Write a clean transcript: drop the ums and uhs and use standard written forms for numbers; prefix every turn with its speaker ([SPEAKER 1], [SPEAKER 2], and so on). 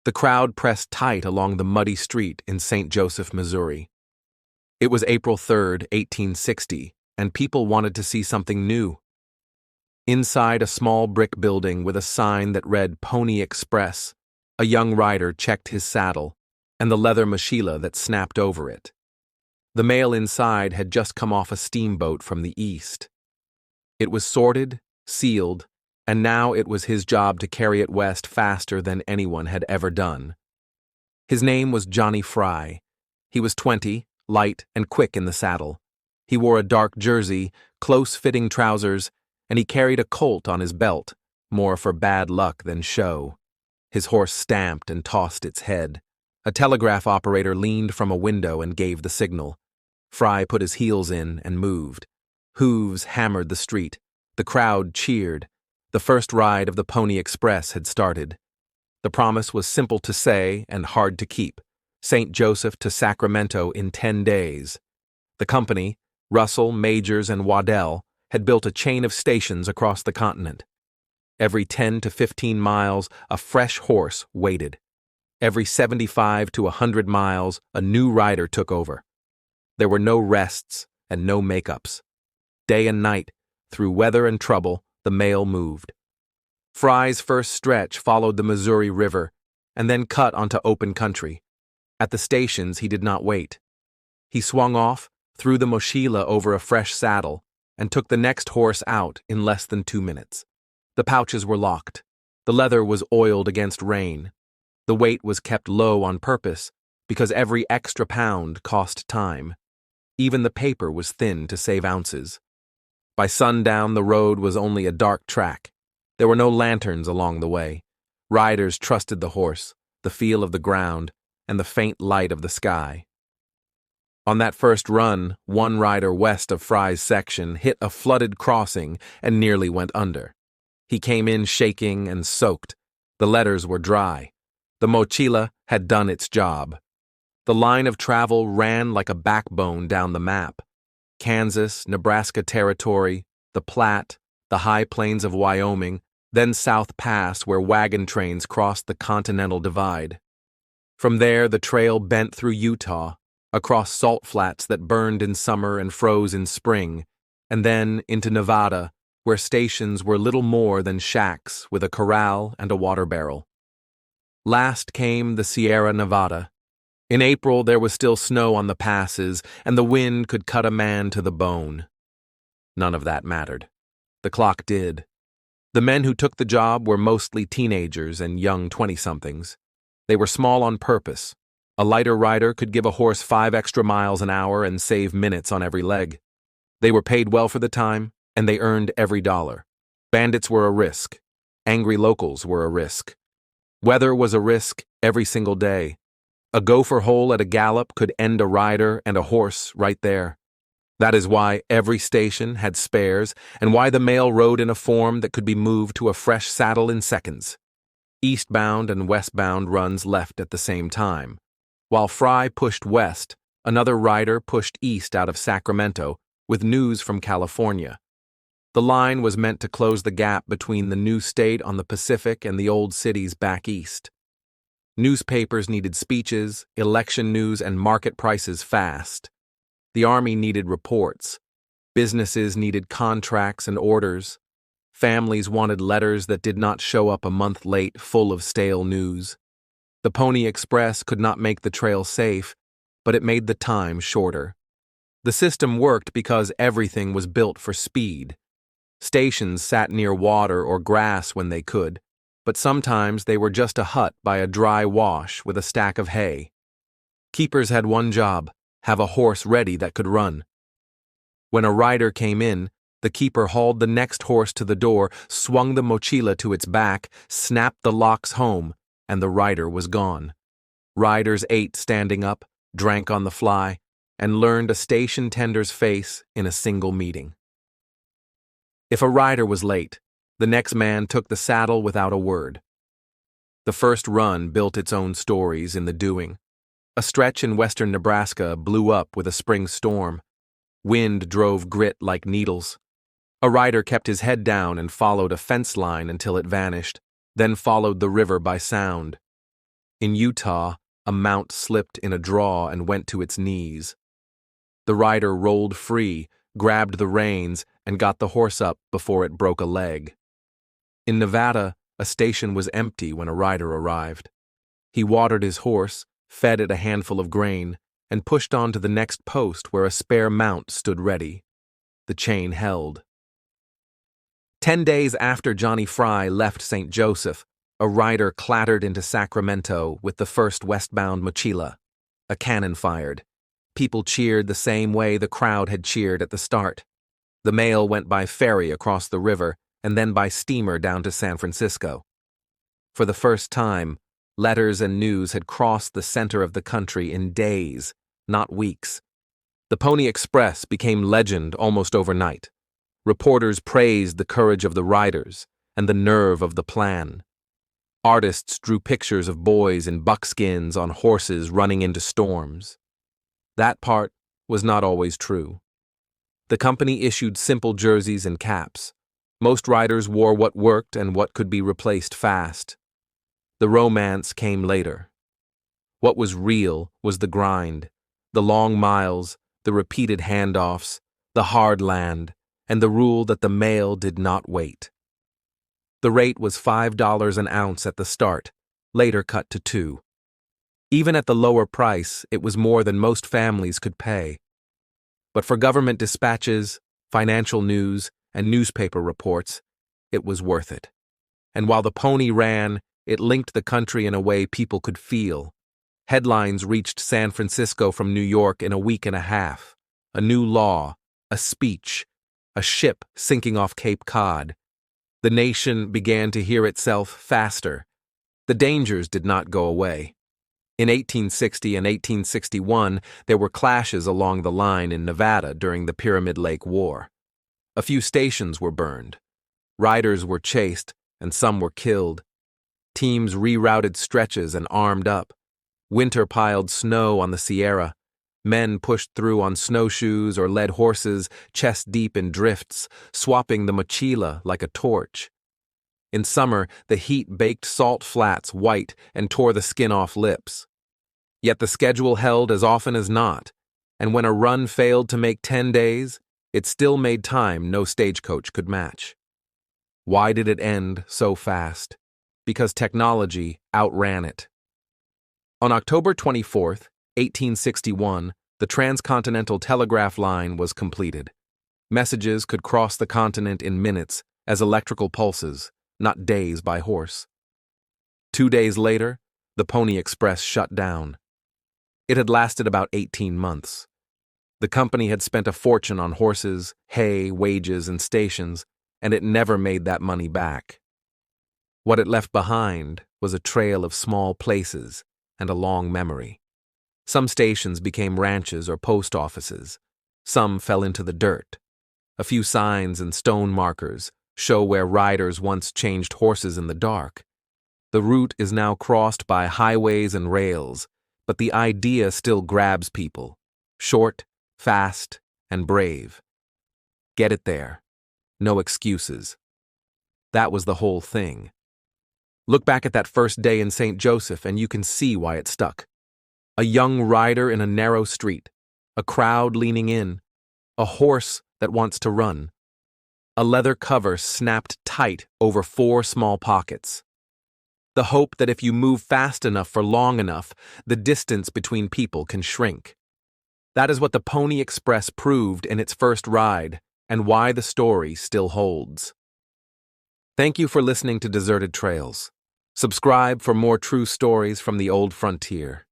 [SPEAKER 1] The crowd pressed tight along the muddy street in St. Joseph, Missouri. It was April 3, 1860, and people wanted to see something new. Inside a small brick building with a sign that read Pony Express, a young rider checked his saddle and the leather mochila that snapped over it. The mail inside had just come off a steamboat from the east. It was sorted, sealed, and now it was his job to carry it west faster than anyone had ever done. His name was Johnny Fry. He was 20, light and quick in the saddle. He wore a dark jersey, close-fitting trousers, and he carried a colt on his belt, more for bad luck than show. His horse stamped and tossed its head. A telegraph operator leaned from a window and gave the signal. Fry put his heels in and moved. Hooves hammered the street. The crowd cheered. The first ride of the Pony Express had started. The promise was simple to say and hard to keep. St. Joseph to Sacramento in 10 days. The company, Russell, Majors, and Waddell, had built a chain of stations across the continent. Every 10 to 15 miles, a fresh horse waited. Every 75 to 100 miles, a new rider took over. There were no rests and no makeups. Day and night, through weather and trouble, the mail moved. Fry's first stretch followed the Missouri River and then cut onto open country. At the stations, he did not wait. He swung off, threw the mochila over a fresh saddle, and took the next horse out in less than 2 minutes. The pouches were locked. The leather was oiled against rain. The weight was kept low on purpose because every extra pound cost time. Even the paper was thin to save ounces. By sundown, the road was only a dark track. There were no lanterns along the way. Riders trusted the horse, the feel of the ground, and the faint light of the sky. On that first run, one rider west of Fry's section hit a flooded crossing and nearly went under. He came in shaking and soaked. The letters were dry. The mochila had done its job. The line of travel ran like a backbone down the map. Kansas, Nebraska Territory, the Platte, the high plains of Wyoming, then South Pass where wagon trains crossed the Continental Divide. From there, the trail bent through Utah, across salt flats that burned in summer and froze in spring, and then into Nevada, where stations were little more than shacks with a corral and a water barrel. Last came the Sierra Nevada. In April, there was still snow on the passes, and the wind could cut a man to the bone. None of that mattered. The clock did. The men who took the job were mostly teenagers and young 20-somethings. They were small on purpose. A lighter rider could give a horse 5 extra miles an hour and save minutes on every leg. They were paid well for the time, and they earned every dollar. Bandits were a risk. Angry locals were a risk. Weather was a risk every single day. A gopher hole at a gallop could end a rider and a horse right there. That is why every station had spares and why the mail rode in a form that could be moved to a fresh saddle in seconds. Eastbound and westbound runs left at the same time. While Fry pushed west, another rider pushed east out of Sacramento with news from California. The line was meant to close the gap between the new state on the Pacific and the old cities back east. Newspapers needed speeches, election news, and market prices fast. The Army needed reports. Businesses needed contracts and orders. Families wanted letters that did not show up a month late, full of stale news. The Pony Express could not make the trail safe, but it made the time shorter. The system worked because everything was built for speed. Stations sat near water or grass when they could, but sometimes they were just a hut by a dry wash with a stack of hay. Keepers had one job: have a horse ready that could run. When a rider came in, the keeper hauled the next horse to the door, swung the mochila to its back, snapped the locks home, and the rider was gone. Riders ate standing up, drank on the fly, and learned a station tender's face in a single meeting. If a rider was late, the next man took the saddle without a word. The first run built its own stories in the doing. A stretch in western Nebraska blew up with a spring storm. Wind drove grit like needles. A rider kept his head down and followed a fence line until it vanished, then followed the river by sound. In Utah, a mount slipped in a draw and went to its knees. The rider rolled free, grabbed the reins, and got the horse up before it broke a leg. In Nevada, a station was empty when a rider arrived. He watered his horse, fed it a handful of grain, and pushed on to the next post where a spare mount stood ready. The chain held. 10 days after Johnny Fry left St. Joseph, a rider clattered into Sacramento with the first westbound mochila. A cannon fired. People cheered the same way the crowd had cheered at the start. The mail went by ferry across the river and then by steamer down to San Francisco. For the first time, letters and news had crossed the center of the country in days, not weeks. The Pony Express became legend almost overnight. Reporters praised the courage of the riders and the nerve of the plan. Artists drew pictures of boys in buckskins on horses running into storms. That part was not always true. The company issued simple jerseys and caps. Most riders wore what worked and what could be replaced fast. The romance came later. What was real was the grind, the long miles, the repeated handoffs, the hard land, and the rule that the mail did not wait. The rate was $5 an ounce at the start, later cut to $2. Even at the lower price, it was more than most families could pay. But for government dispatches, financial news, and newspaper reports, it was worth it. And while the pony ran, it linked the country in a way people could feel. Headlines reached San Francisco from New York in a week and a half. A new law, a speech, a ship sinking off Cape Cod. The nation began to hear itself faster. The dangers did not go away. In 1860 and 1861, there were clashes along the line in Nevada during the Pyramid Lake War. A few stations were burned. Riders were chased, and some were killed. Teams rerouted stretches and armed up. Winter piled snow on the Sierra. Men pushed through on snowshoes or led horses chest-deep in drifts, swapping the mochila like a torch. In summer, the heat baked salt flats white and tore the skin off lips. Yet the schedule held as often as not, and when a run failed to make 10 days, it still made time no stagecoach could match. Why did it end so fast? Because technology outran it. On October 24, 1861, the transcontinental telegraph line was completed. Messages could cross the continent in minutes as electrical pulses, not days by horse. 2 days later, the Pony Express shut down. It had lasted about 18 months. The company had spent a fortune on horses, hay, wages, and stations, and it never made that money back. What it left behind was a trail of small places and a long memory. Some stations became ranches or post offices. Some fell into the dirt. A few signs and stone markers show where riders once changed horses in the dark. The route is now crossed by highways and rails, but the idea still grabs people. Short, fast, and brave. Get it there. No excuses. That was the whole thing. Look back at that first day in St. Joseph and you can see why it stuck. A young rider in a narrow street, a crowd leaning in, a horse that wants to run. A leather cover snapped tight over 4 small pockets. The hope that if you move fast enough for long enough, the distance between people can shrink. That is what the Pony Express proved in its first ride, and why the story still holds. Thank you for listening to Deserted Trails. Subscribe for more true stories from the old frontier.